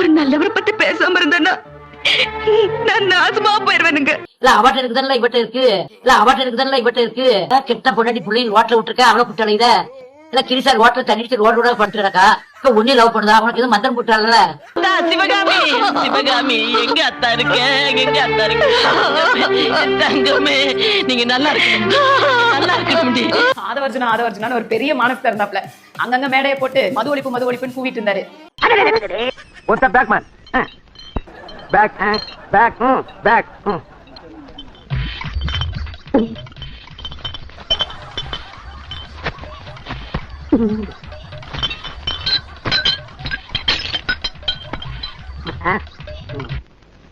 ஒரு நல்லவரை பத்தி பேசாம இருந்தேன்னா நான் நாசமா போயிருவேனுங்க. இல்ல அவட்ட இருக்குதானே இவட்ட இருக்கு, இல்ல அவட்ட இருக்குதானே இவட்ட இருக்கு. கெட்ட பொண்டாட்டி பிள்ளைங்க ஓட்டல விட்டுருக்க, அவளை புட்டாள இத இல்ல கிரிசார் ஓட்டல தண்ணி ரோடு படுத்துறக்கா. இப்ப ஒன்னே லவ் பண்ணுதா, அவனுக்கு எதுவும் மந்திரம் போட்டால. சிவகாமி சிவகாமி எங்க அத்தா இருக்க, எங்க அத்தா இருக்க தங்கமே, நீங்க நல்லா இருக்கணும், நல்லா இருக்கணும். ஆதவர்ஜுனான்னு ஒரு பெரிய மானஸ்தர் இருந்தாப்ல. அங்கங்க மேடையை போட்டு மது ஒழிப்புன்னு கூவிட்டு இருந்தாரு.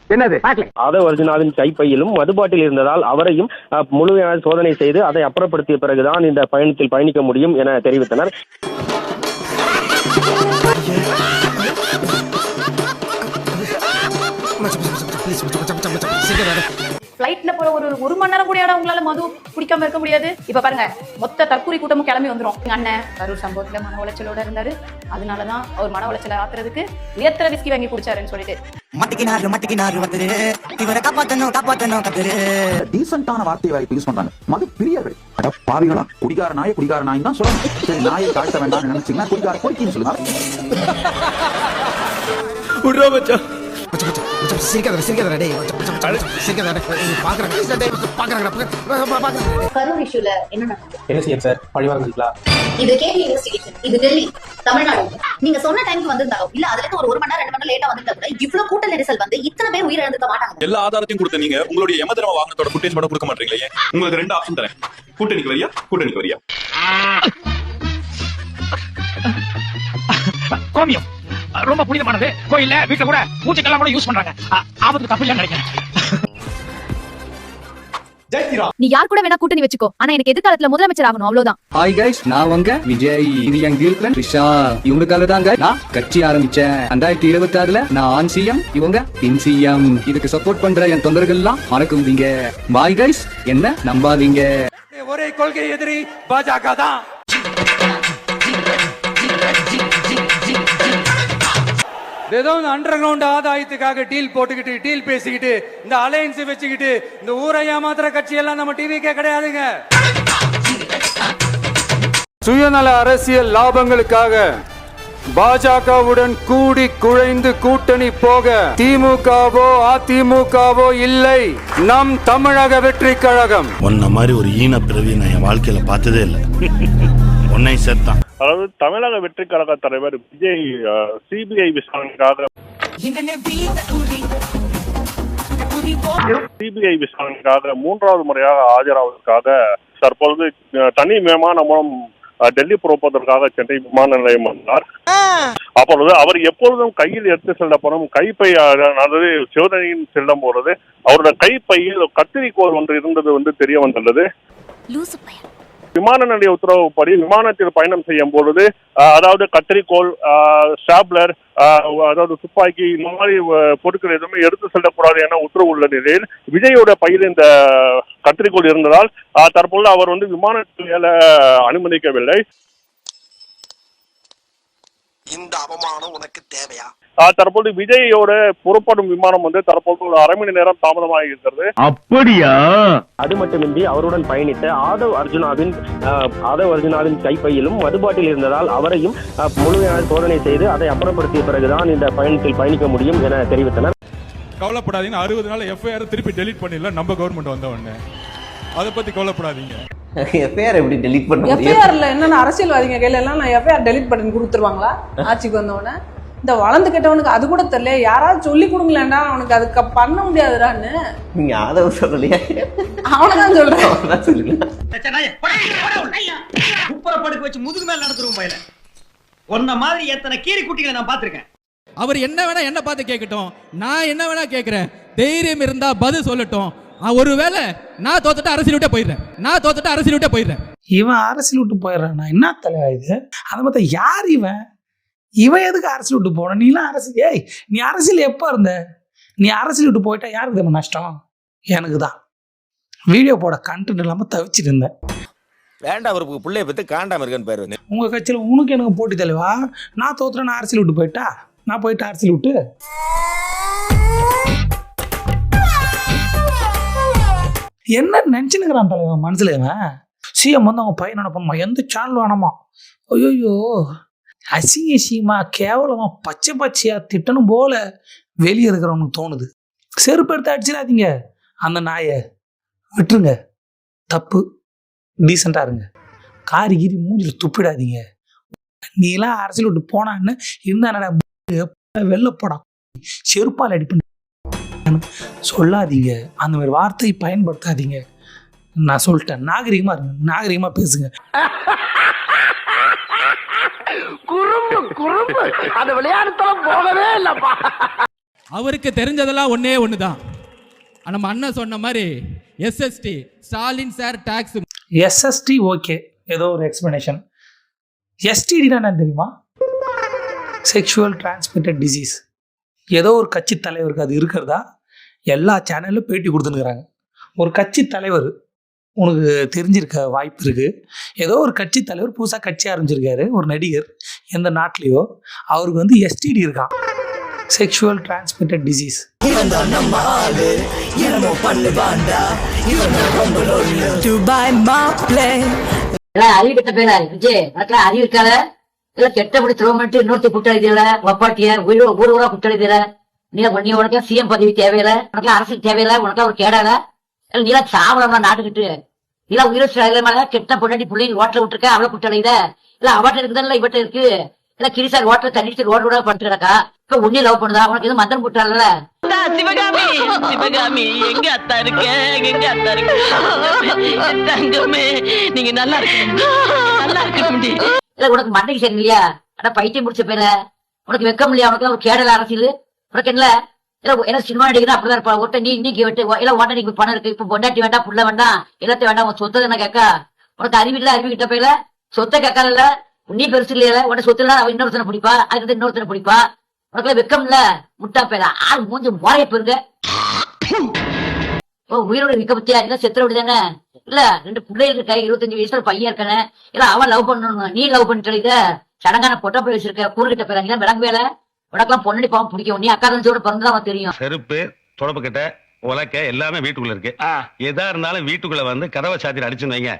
என்னது? ஆதவர்ஜுனாவின் கைப்பையிலும் மதுபாட்டில் இருந்ததால் அவரையும் முழுமையாக சோதனை செய்து அதை அப்புறப்படுத்திய பிறகுதான் இந்த பயணத்தில் பயணிக்க முடியும் என தெரிவித்தனர். ஃபிளைட்ல போற ஒரு மணி நேரம் கூட உங்களால மது குடிக்காம இருக்க முடியாது. இப்ப பாருங்க, மொத்த தற்கூரி கூட்டமும் கிளம்பி வந்துரும். எங்க அண்ணன் கரூர் சம்பவத்துல மன உளைச்சலோட இருந்தாரு. அதனாலதான் அவர் மன உளைச்சலை ஆத்துறதுக்கு லேத்தர விஸ்கி வாங்கி குடிச்சாருன்னு சொல்லிட்டு டீசென்ட்டான வார்த்தையை வாய்ப்பு யூஸ் பண்றாங்க. மது பிரியர்கள் பாவிகளா, குடிகார நாய் தான் சொல்லணும். சரி, நாயை தாழ்த்த வேண்டாம் நினைச்சீங்கன்னா குடிகார பொறுக்கின்னு சொல்லுங்க. கரூர் இஷ்யூல என்ன செய்யும் சார்? பழிவாங்கலா? இது கேடி இன்வெஸ்டிகேஷன், இது டெல்லி, தமிழ்நாடு. நீங்க சொன்ன டைம்க்கு வந்திருந்தாலும் இல்ல, அதுல ஒரு மணி நேரம் 2 மணி நேரம் லேட்டா வந்திருந்தா கூட இவ்வளவு கூட்ட நெரிசல் வந்து இத்தனை பேர் உயிரிழந்திருக்க மாட்டாங்க. எல்லா ஆதாரத்தையும் கொடுத்த நீங்க உங்களுடைய யமதர்ம வாகனத்தோட ஃபுட்டேஜ் மட்டும் கொடுக்க மாட்டீங்களே. உங்களுக்கு 2 ஆப்ஷன் தரேன். கூட்டணிக்கு வரியா, கூட்டணிக்கு வரியா? கோமியம் ரொம்ப புனிதமானது. கோயில்ல வீட்டுல கூட பூஜைக்கெல்லாம் கூட யூஸ் பண்றாங்க. ஆபத்து தப்பு இல்லைன்னு நினைக்கிறேன். நீ யார் கூட வேணா கூட்டணி வச்சுக்கோ, ஆனா எனக்கு எதிர்காலத்துல முதலமைச்சர் ஆகணும், அவ்வளவுதான். ஹாய் கைஸ், நான் உங்க விஜய். இது என் கேர்ள்ஃபிரண்ட் ரிஷா. இவங்களுக்காக தாங்க நான் கட்சி ஆரம்பிச்சேன். 2026ல நான் ஆன் சிஎம், இவங்க பின் சிஎம். இதுக்கு சப்போர்ட் பண்ற என் தொண்டர்கள் எல்லாம் மறக்குவீங்க. பாய் கைஸ், என்ன நம்பாதீங்க. ஒரே கொள்கை எதிரி பாஜக தான். ஏதோ இந்த அண்டர் கிரவுண்ட் ஆதாயத்துக்காக டீல் போட்டுக்கிட்டு, டீல் பேசிக்கிட்டு, இந்த அலையன்ஸ் வச்சுக்கிட்டு இந்த ஊரை ஏமாத்துற கட்சி எல்லாம் நம்ம டிவிக்கே கிடையாதுங்க. சுயநல அரசியல் லாபங்களுக்காக பாஜகவுடன் கூடி குழைந்து கூட்டணி போக திமுகவோ அதிமுகவோ இல்லை, நம் தமிழக வெற்றி கழகம். உன்ன மாதிரி ஒரு ஈன பிறவி நான் என் வாழ்க்கையில பார்த்ததே இல்லை. உன்னை சேர்த்தான். அதாவது தமிழக வெற்றி கழக தலைவர் விஜய் சிபிஐ விசாரணைக்காக 3வது முறையாக ஆஜராவதற்காக தற்பொழுது தனி விமானம் மூலம் டெல்லி புறப்படுவதற்காக சென்னை விமான நிலையம் வந்தார். அப்பொழுது அவர் எப்பொழுதும் கையில் எடுத்து செல்லப்படும் கைப்பை, அதாவது சோதனையின் செல்லும் பொழுது அவருடைய கைப்பையில் கத்திரிக்கோள் ஒன்று இருந்தது தெரிய வந்துள்ளது. விமான நிலைய உத்தரவுப்படி விமானத்தில் பயணம் செய்யும் பொழுது அதாவது கத்திரிக்கோள், ஸ்டாப்லர், அதாவது துப்பாக்கி, இந்த மாதிரி பொருட்கள் எதுவுமே எடுத்து செல்லக்கூடாது என உத்தரவு உள்ள நிலையில் விஜயோட பையில் இந்த கத்திரிக்கோள் இருந்ததால் தற்போது அவர் விமானத்தில் அனுமதிக்கவில்லை. இந்த அவமானம் உனக்கு தேவையா? தற்போது விஜயோட புறப்படும் விமானம் தற்போது ஒரு அரை மணி நேரம் தாமதமாக இருக்கிறது. அப்படியா? அது மட்டுமின்றி அவருடன் பயணித்த ஆதவர்ஜுனாவின் கைப்பையிலும் மதுபாட்டில் இருந்ததால் அவரையும் முழுமையாக சோதனை செய்து அதை அப்புறப்படுத்திய பிறகுதான் இந்த பயணத்தில் பயணிக்க முடியும் என தெரிவித்தனர். கவலைப்படாதீங்க, 60 நாள் எஃப்ஐஆர் திருப்பி டெலீட் பண்ணிடலாம் நம்ம கவர்மெண்ட் வந்த உடனே. அதை பத்தி கவலைப்படாதீங்க. எஃப்ஐஆர் எப்படி டெலீட் பண்ணுவீங்க? எஃப்ஐஆர்ல என்னன்னா அரசியல்வாதிங்க கையில எல்லாம் நான் எஃப்ஐஆர் டெலீட் பண்ணி கொடுத்துருவாங்களா? ஆட்சிக்கு வந்தவொடனே இந்த வளர்ந்து கெட்டவனுக்கு அது கூட தெரியல. யாராவது சொல்லி கொடுங்களேன்டா, அவனுக்கு அதுக்கு பண்ண முடியாதுடான்னு. நீங்க ஆதவ சொல்லலையா? அவனதான் சொல்றேன். படுக்க வச்சு முதுகு மேல நடத்துறோம் பையல. ஒன்ன மாதிரி எத்தனை கீரி குட்டிகளை நான் பாத்திருக்கேன். அவர் என்ன வேணா என்ன பார்த்து கேட்கட்டும், நான் என்ன வேணா கேட்கிறேன். தைரியம் இருந்தா பதில் சொல்லட்டும். ஒருவேளை நான் தோத்துட்டு அரசியல் விட்டே போயிடுறேன். இவன் அரசியல் விட்டு போயிடுறான். என்ன தலைவா இது? அதை பார்த்தா யார் இவன் எதுக்கு அரசியல் விட்டு போன? நீலாம் அரசியல், நீ அரசியல் எப்போ இருந்த? நீ அரசியல் விட்டு போயிட்டா யாருக்கு நம்ம நஷ்டம்? எனக்கு தான். வீடியோ போட கண்டென்ட் இல்லாம தவிச்சிட்டு இருந்தேன். வேண்டாம், அவருக்கு பிள்ளைய பத்தி காண்டாம இருக்கன்னு பேரு. உங்க கட்சியில உனக்கு எனக்கு போட்டி தலைவா. நான் தோத்துறேன், நான் அரசியல் விட்டு போயிட்டா நான் போயிட்டு அரசியல் விட்டு என்ன நினைச்சுன்னுக்கிறான் தலைவன் மனசுல. இவன் சிஎம் வந்து அவங்க பையன் நினைப்போமா, எந்த சேனல் வேணாமா, ஐயோ அசிங்கமா கேவலமா பச்சை பச்சையா திட்டணும் போல வெளியே இருக்கிறவனுக்கு தோணுது. செருப்பு எடுத்து அடிச்சிடாதீங்க, அந்த நாயை விட்டுருங்க, தப்பு, டீசெண்டா இருங்க, காரி கீரி மூஞ்சில துப்பிடாதீங்க. நீலாம் அரசியல் விட்டு போனான்னு இருந்தா வெள்ளப்படா செருப்பால் அடிப்ப சொல்லாதீங்க, அந்த மாதிரி வார்த்தையை பயன்படுத்தாதீங்க. நான் சொல்லிட்டேன், நாகரிகமா இருங்க, நாகரிகமா பேசுங்க. அந்த விளையாட்டுத்தலம் போகவே இல்லப்பா. அவருக்கு தெரிஞ்சதெல்லாம் ஒண்ணே ஒண்ணுதான். நம்ம அண்ணன் சொன்ன மாதிரி SST, Stalin sir tax. SST okay, ஏதோ ஒரு எக்ஸ்பிளனேஷன். எஸ்டிடினா என்ன தெரியுமா? Sexual transmitted disease. ஏதோ ஒரு கட்சி தலைவருக்கு அது இருக்கிறதா எல்லா சேனல்லும் பேட்டி கொடுத்துருக்குறாங்க. ஒரு கட்சி தலைவர், உனக்கு தெரிஞ்சிருக்க வாய்ப்பு இருக்கு, ஏதோ ஒரு கட்சி தலைவர் புதுசாக கட்சி ஆரம்பிச்சிருக்காரு, ஒரு நடிகர் எந்த நாட்டிலையோ, அவருக்கு வந்து எஸ்டிடி இருக்கான், செக்ஷுவல் டிரான்ஸ்மிட்டட் டிசீஸ். அறிவு கட்ட பேர விஜய், அறிவு இருக்காத இல்ல கெட்டபடி த்ரோ பண்ணிட்டு இன்னொருத்த குற்றவாளில வப்பாட்டிய ஊர் ஊரா குற்றவாளில. நீ உனக்கு சிஎம் பதவி தேவையில்லை, உனக்கு அரசியல் தேவையில்லை, உனக்கு ஒரு கேடால நீலாம் சாவலமா நாட்டுக்கிட்டு இல்ல உயிரோடு மேல கெட்ட பொண்டாட்டி பிள்ளைங்க ஓட்டல விட்டுருக்க, அவளை குற்றவாளித இல்ல அவட்ட இருக்குதான்ல இவட்ட இருக்கு, இல்ல கிரிசார் ஓட்டல தண்ணி ரோடு ரோடா படுத்துறக்கா. இப்ப உன்னையும் லவ் பண்ணுதா, உனக்கு எதுவும் மந்திரம் போட்டால. சிவகாமி, சிவகாமி எங்க அத்தா இருக்க, எங்க அத்தா இருக்க தங்கமே, நீங்க நல்லா இருக்கணும், நல்லா இருக்கணும். இல்ல உனக்கு மண்டைக்கு சரி இல்லையா? ஆனா பைத்தியம் முடிச்ச பேர உனக்கு வெக்கம் இல்லையா? உனக்கு ஒரு கேடல அரசியல் உனக்கு என்ன? இல்ல சினிமா நடிகர் அப்படிதான் இருப்பா. ஒருத்த நீ இன்னைக்கு விட்டு இல்ல ஓட்ட நீங்க பணம் இருக்கு, இப்ப பொண்டாட்டி வேண்டாம், புள்ள வேண்டாம், எல்லாத்தையும் வேண்டாம், உன் சொத்தை என்ன கேட்கா? உனக்கு அறிவில்ல, அறிவு கிட்ட போயில சொத்தை கேட்கல, நீ பெருசு இல்லையா? உன சொத்து இல்ல, அவன் இன்னொருத்தனை பிடிப்பா, அதுக்கு இன்னொருத்தனை பிடிப்பா. உனக்குலாம் வெக்கம் இல்ல, முட்டா பேர ஆள் மூஞ்சி முறைய போயிருங்க. உயிரோட இருக்க பத்தியா? இல்ல செத்துற விடுதானே? இல்ல 2 பிள்ளைகளுக்கு கை 25 வயசுல பையன் இருக்கானே, இல்ல அவன் லவ் பண்ணணும், நீ லவ் பண்ணிட்டு சடங்கான பொட்டை போய் வச்சிருக்க, கூறுகிட்ட போறாங்க விளங்க வேலை. உனக்கெல்லாம் பொண்ணடி பாவம் பிடிக்கும், நீ அக்கா தஞ்சோட பிறந்துதான் தெரியும். செருப்பு, தொடப்பு கிட்ட, உலக்க எல்லாமே வீட்டுக்குள்ள இருக்கு. எதா இருந்தாலும் வீட்டுக்குள்ள வந்து கதவை சாத்திட்டு அடிச்சுங்க,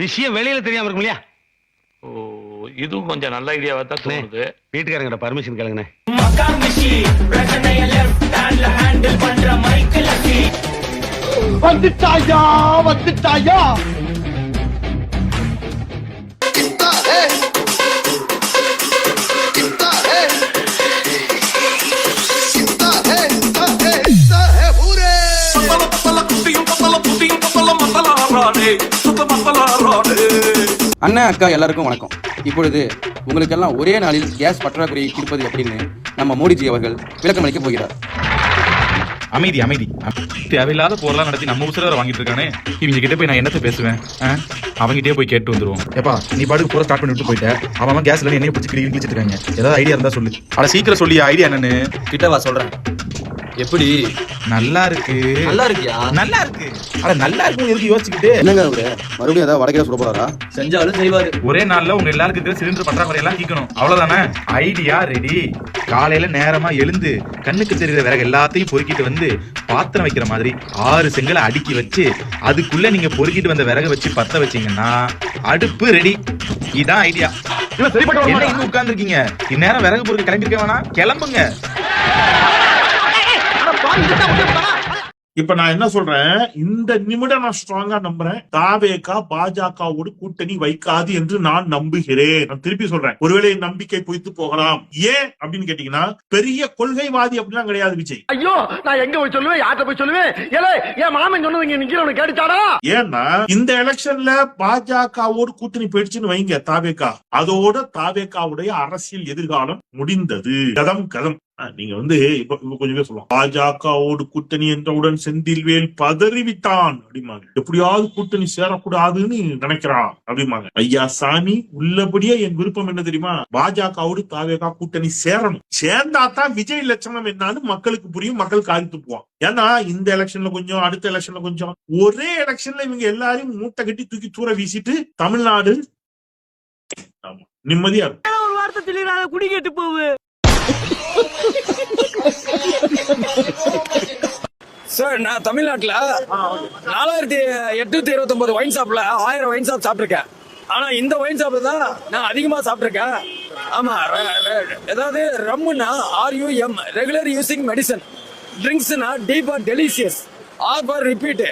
விஷயம் வெளியில தெரியாம இருக்கும் இல்லையா? இதுவும் கொஞ்சம் நல்ல ஐடியாவா தான் தோணுது. வீட்டுக்காரங்கிட்ட பர்மிஷன் கேளுங்கண்ணே. வந்துட்டாயா வந்துட்டாயா. அண்ணன் அக்கா எல்லாருக்கும் வணக்கம். இப்பொழுது உங்களுக்கெல்லாம் ஒரே நாளில் கேஸ் பற்றாக்குறையை தீர்ப்பது அப்படின்னு நம்ம மோடிஜி அவர்கள் விளக்கம் அளிக்க போகிறார். அமைதி அமைதி, தேவையில்லாத போரெல்லாம் நடத்தி நம்ம உசுர வாங்கிட்டு இருக்கானே, இவங்க கிட்ட போய் நான் என்னத்த பேசுவேன்? அவங்ககிட்டயே போய் கேட்டு வந்துருவோம். ஏப்பா நீ பாட்டுக்கு போற ஸ்டார்ட் பண்ணிட்டு போயிட்ட, அவன் கேஸ்ல என்னைய பிடிச்சி கிழிச்சிட்டு இருக்காங்க, ஏதாவது ஐடியா இருந்தா சொல்லு. அட சீக்கிரம் சொல்லி, ஐடியா என்னன்னு கிட்டவா சொல்றேன். எப்படி? நல்லா இருக்கு, நல்லா இருக்கியா? நல்லா இருக்கு. அட நல்லா இருக்கும் எதுக்கு யோசிச்சுக்கிட்டு? என்னங்க அவரு மறுபடியும் ஏதாவது வடக்கே சொல்ல போறாரா? செஞ்சாலும் செய்வாரு. ஒரே நாள்ல உங்க எல்லாருக்கும் இருக்கிற சிலிண்டர் பற்றாக்குறை எல்லாம் தீக்கணும், அவ்வளவுதானே? Idea ready. காலையில நேரமா எழுந்து கண்ணுக்கு தெரிகிற விறகு எல்லாத்தையும் பொறுக்கிட்டு வந்து பாத்திரம் வைக்கிற மாதிரி 6 செங்கலை அடுக்கி வச்சு அதுக்குள்ள நீங்க பொறுக்கிட்டு வந்த விறகு வச்சு பத்த வச்சீங்கன்னா அடுப்பு ரெடி. இதான் ஐடியா. என்ன இன்னும் உட்கார்ந்து இருக்கீங்க? இந்நேரம் விறகு பொறுக்க கிளம்பிருக்க வேணாம், கிளம்புங்க. இப்ப நான் என்ன சொல்றேன், இந்த நிமிடம் நான் ஸ்ட்ராங்கா நம்புறேன், தாவேகா பாஜகவோடு கூட்டணி வைக்காது என்று நான் நம்புகிறேன். நான் திருப்பி சொல்றேன், ஒருவேளை நம்பிக்கை பொய்த்து போகலாம். ஏன் அப்படின்னு கேட்டீங்கன்னா, பெரிய கொள்கைவாதி அப்படிலாம் கிடையாது விஜய். ஐயோ நான் எங்க போய் சொல்லுவேன், யார்கிட்ட போய் சொல்லுவேன்? ஏன் மாமன் சொன்னது நிக்கிறவனு கேட்டுச்சாடா? ஏன்னா இந்த எலெக்ஷன்ல பாஜகவோடு கூட்டணி போயிடுச்சுன்னு வைங்க தாவேகா, அதோட தாவேகாவுடைய அரசியல் எதிர்காலம் முடிந்தது. கதம் நீங்க வந்து இப்ப கொஞ்சம் பேர் சொல்லலாம், பாஜகவோடு கூட்டணி என்றவுடன் செந்தில்வேல் பதறிவிட்டான் அப்படிமாங்க, எப்படியாவது கூட்டணி சேரக்கூடாதுன்னு நினைக்கிறான் அப்படிமாங்க. ஐயா சாமி, உள்ளபடியே என் விருப்பம் என்ன தெரியுமா? பாஜகவோடு தாவேகா கூட்டணி சேரணும். சேர்ந்தாதான் விஜய் லட்சணம் என்னன்னு மக்களுக்கு புரியும், மக்கள் காரி துப்புவான். ஏன்னா இந்த எலெக்ஷன்ல கொஞ்சம், அடுத்த எலெக்ஷன்ல கொஞ்சம், ஒரே எலெக்ஷன்ல இவங்க எல்லாரையும் மூட்டை கட்டி தூக்கி தூர வீசிட்டு தமிழ்நாடு நிம்மதியா இருக்கும். ஒரு வார்த்தை தெளிவாக குடி கேட்டு போவு. சார் நான் தமிழ்நாட்டுல 4829 ஒயின் ஷாப்ல 1000 ஒயின் ஷாப் சாப்பிட்டிருக்கேன். ஆனா இந்த ஒயின் ஷாப்ல தான் நான் அதிகமா சாப்பிட்டிருக்கேன். ஆமா, ஏதாவது ரம்முன்னா RUM ரெகுலர் யூசிங் மெடிசன், ட்ரிங்க்ஸ்னா D for delicious, R for repeat,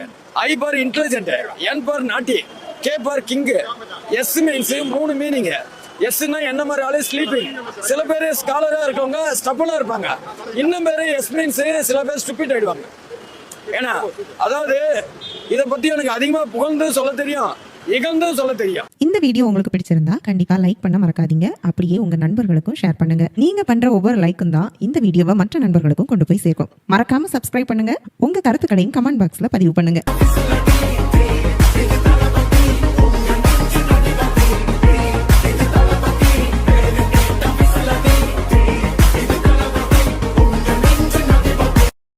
I for intelligent, N for naughty, K for king. S means 3 meaning. எஸ்னா என்ன மாதிரி ஆளு ஸ்லீப்பிங். சில பேர் ஸ்காலரா இருக்கவங்க ஸ்டப்பலா இருப்பாங்க. இன்னும் பேரு எஸ் மீன்ஸ் சில பேர் ஸ்டூபிட் ஆயிடுவாங்க. ஏன்னா அதாவது இத பத்தி எனக்கு அதிகமா புகழ்ந்து சொல்ல தெரியும், இகழ்ந்து சொல்ல தெரியும். இந்த வீடியோ உங்களுக்கு பிடிச்சிருந்தா கண்டிப்பா லைக் பண்ண மறக்காதீங்க. அப்படியே உங்க நண்பர்களுக்கும் ஷேர் பண்ணுங்க. நீங்க பண்ற ஒவ்வொரு லைக்கும் தான் இந்த வீடியோவை மற்ற நண்பர்களுக்கும் கொண்டு போய் சேர்க்கும். மறக்காம சப்ஸ்கிரைப் பண்ணுங்க. உங்க கருத்துக்களையும் கமெண்ட் பாக்ஸ்ல பதிவு பண்ணுங்க.